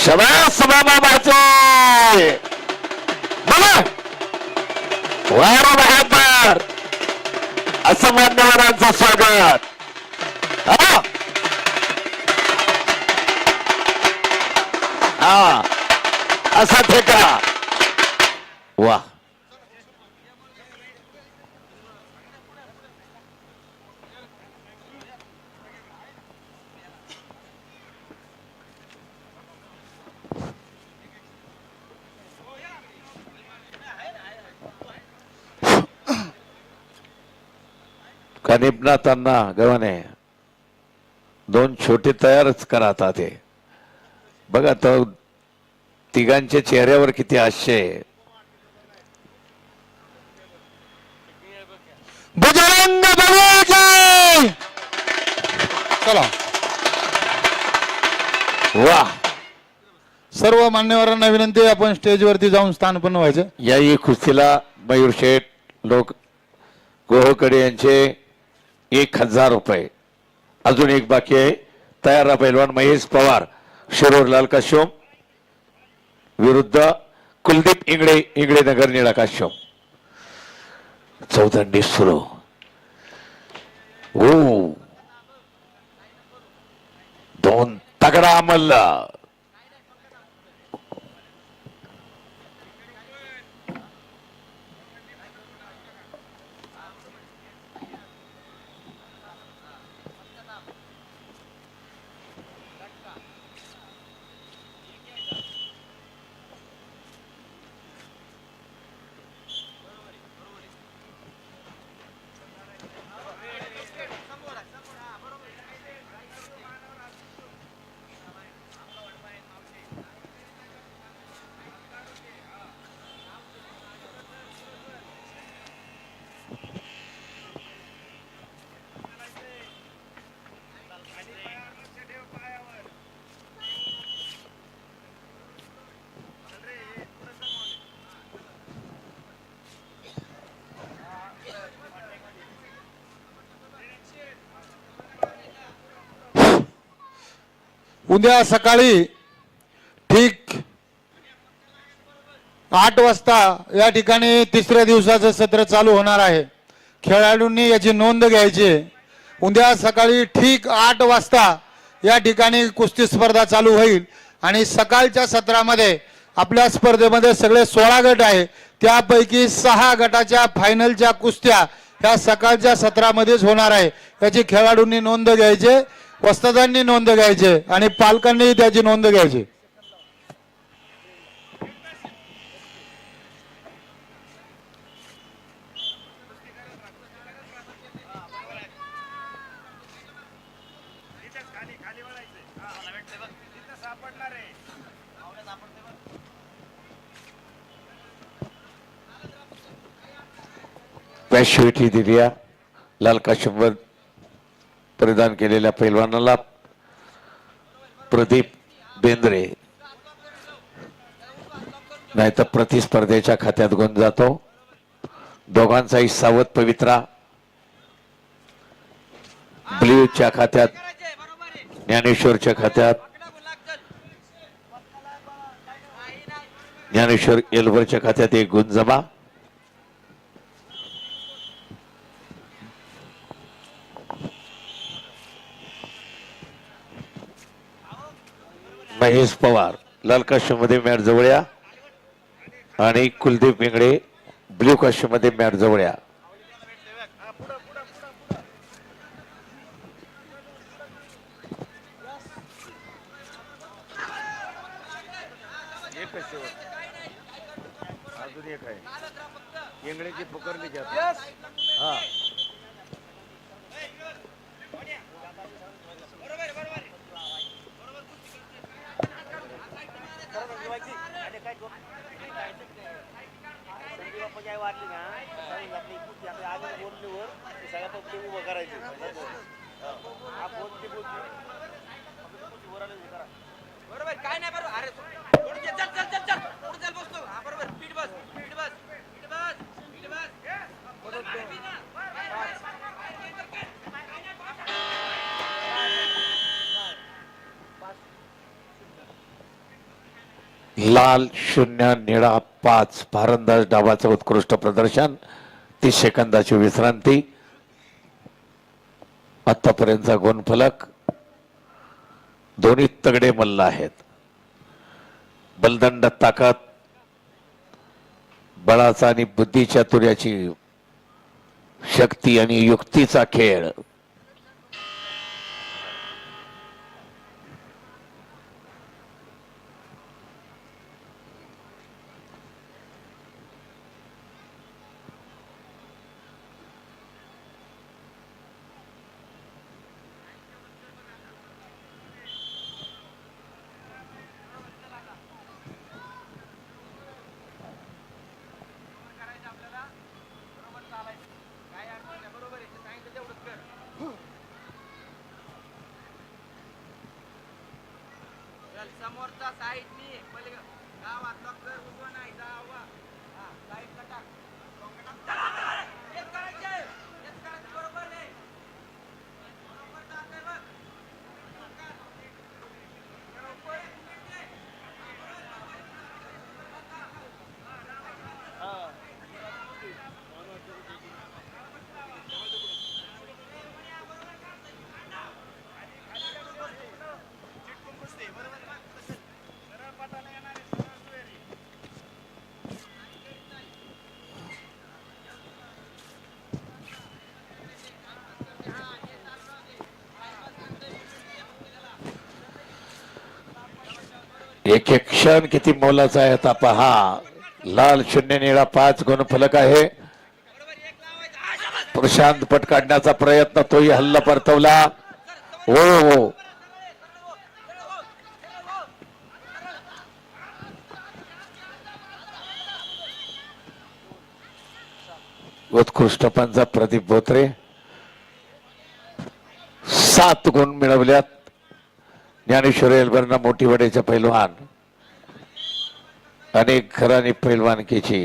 शबास मामा बाचे बोला वार बहादर असं मान्यवरांचं स्वागत. हा हा असा ठेका वा कनिपनाथांना गव्हाणे दोन छोटे तयारच करा आता ते बघा तर तिघांच्या चेहऱ्यावर किती हास्य आहे. बजरंग बली चला वा सर्व मान्यवरांना विनंती आपण स्टेजवरती जाऊन स्थानपन्न व्हायचं. याही कुस्तीला मयूर शेठ लोक गोहकडे यांचे 1000 रुपये. अजून एक बाकी आहे. तयार पैलवान महेश पवार शिरोर लाल काश्यम विरुद्ध कुलदीप इंगळे इंगळे नगर निळा काश्यम. चौदंडी सुरू. दोन तगडा मल्ल. उद्या सकाळी ठीक 8 वाजता या ठिकाणी तिसऱ्या दिवसाचं सत्र चालू होणार आहे. खेळाडूंनी याची नोंद घ्यायची. उद्या सकाळी ठीक 8 वाजता या ठिकाणी कुस्ती स्पर्धा चालू होईल आणि सकाळच्या सत्रामध्ये आपल्या स्पर्धेमध्ये सगळे 16 गट आहे. त्यापैकी 6 गटाच्या फायनलच्या कुस्त्या ह्या सकाळच्या सत्रामध्येच होणार आहे. याची खेळाडूंनी नोंद घ्यायची, वस्तादांनी नोंद घ्यायची आणि पालकांनी त्याची नोंद घ्यायची. पॅशिविटी दिल्या लाल काश्यप परिधान केलेल्या पैलवानाला प्रदीप बेंद्रे नाहीतर प्रतिस्पर्धेच्या खात्यात गुण जातो. दोघांचाही सावध पवित्रा ब्ल्यूच्या खात्यात, ज्ञानेश्वरच्या खात्यात, ज्ञानेश्वर एल्वरच्या खात्यात एक गुण जमा. महेश पवार लाल काश्यप मध्ये मॅट जवळ्या आणि कुलदीप इंगळे ब्ल्यू काश्यप मध्ये मॅट जवळ्या. अजून एक आहे इंगळेची पकडली जाते. हा वाटली ना आपली कुठे आपल्या आधी बोललीवर सगळ्या पक्ष उभं करायचे. हा बोलते बरोबर काय नाही बरोबर. अरे चल चल चल चल पुढे चल बसतो. हा बरोबर पीठ बस पीठ बस पीठ बस पीठ बस. लाल 0 निळा 5 भारंदाज डावाचं उत्कृष्ट प्रदर्शन 30 सेकंदाची विश्रांती आतापर्यंतचा गुणफलक दोन्ही तगडे मल्ल आहेत बलदंड ताकद बळाचा आणि बुद्धिचातुर्याची शक्ती आणि युक्तीचा खेळ समोरचा साईड नी गावात डॉक्टर उभं नाही जावा हा साईडला टाक चला हेच करायचे बरोबर आहे बरोबर टाकाय बघ एक एक क्षण किती मोलाचा आहे आता पहा लाल 0 निळा 5 गुणफलक आहे प्रशांत पट काढण्याचा प्रयत्न तोही हल्ला परतवला हो उत्कृष्ट पंचा प्रदीप बोत्रे 7 गुण मिळवल्यात ज्ञानेश्वरी एल्बर्ना मोठी वडेचा पैलवान अनेक घराणी पैलवानकीची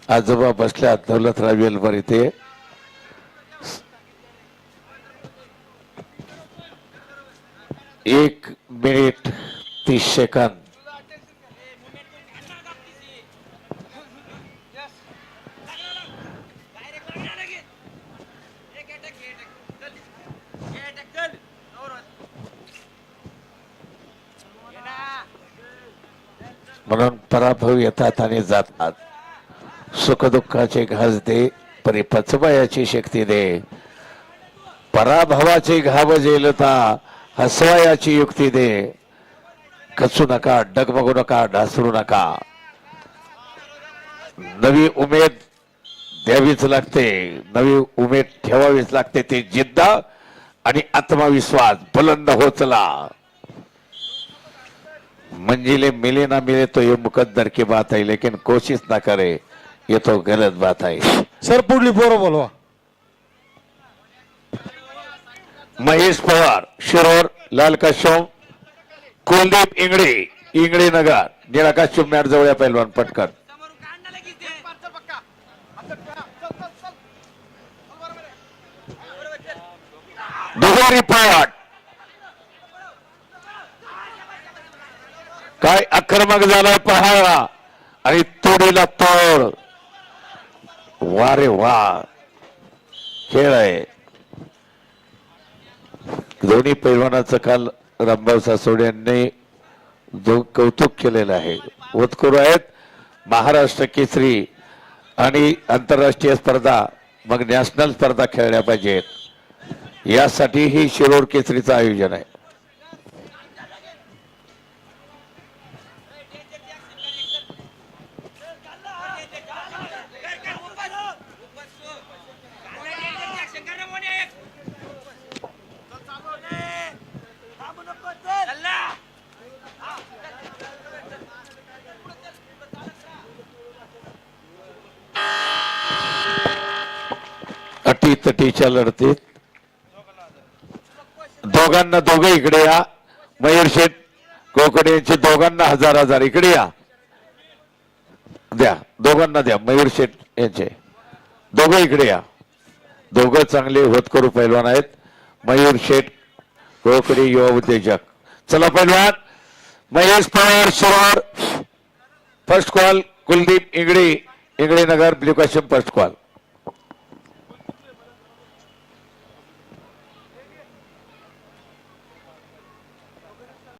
आजोबा बसल्यात दौलतराव एल्बर इथे 1 मिनिट 30 सेकंद म्हणून पराभव येतात आणि जातात सुखदुःखाचे घास दे परी पचवायाची शक्ती दे पराभवाचे घाव जेलता हसवायाची युक्ती दे खचू नका डगमगू नका ढासळू नका नवी उमेद द्यावीच लागते नवी उमेद ठेवावीच लागते ते जिद्द आणि आत्मविश्वास बुलंद हो चला मंजिले मिले ना मिले तो ये मुकद्दर की बात है लेकिन कोशिश ना करे ये तो गलत बात है सर पुढली पोरं बोलवा महेश पवार शिरोर लाल काश्यम कुलदीप इंगळे इंगळे नगर निळा काश्यम मॅट जवळ पैलवान पटकन समोरून काढणं लगेच ते चल पक्का बरोबर चल दुहेरी पाठ काय आक्रमक झालाय पहाडा आणि तोडीला तोड वारे वा खेळ आहे दोन्ही पैलवानाचं काल रामभाऊ सासवडे यांनी जो कौतुक केलेलं आहे होतकरू आहेत महाराष्ट्र केसरी आणि आंतरराष्ट्रीय स्पर्धा मग नॅशनल स्पर्धा खेळल्या पाहिजेत यासाठी ही शिरोर केसरीचं आयोजन आहे अटीतटीच्या लढतीत दोघांना दोघे इकडे या मयूर शेठ कोकडे यांचे दोघांना हजार इकडे या द्या दोघांना द्या मयूर शेठ यांचे दोघे इकडे या दोघं चांगले होतकरू पैलवान आहेत मयूर शेठ कोकडे युवा उद्योजक चला पैलवान महेश पवार शिरोर फर्स्ट कॉल, कुलदीप इंगळे इंगळे नगर ब्ल्यू कॉस्ट्यूम फर्स्ट कॉल.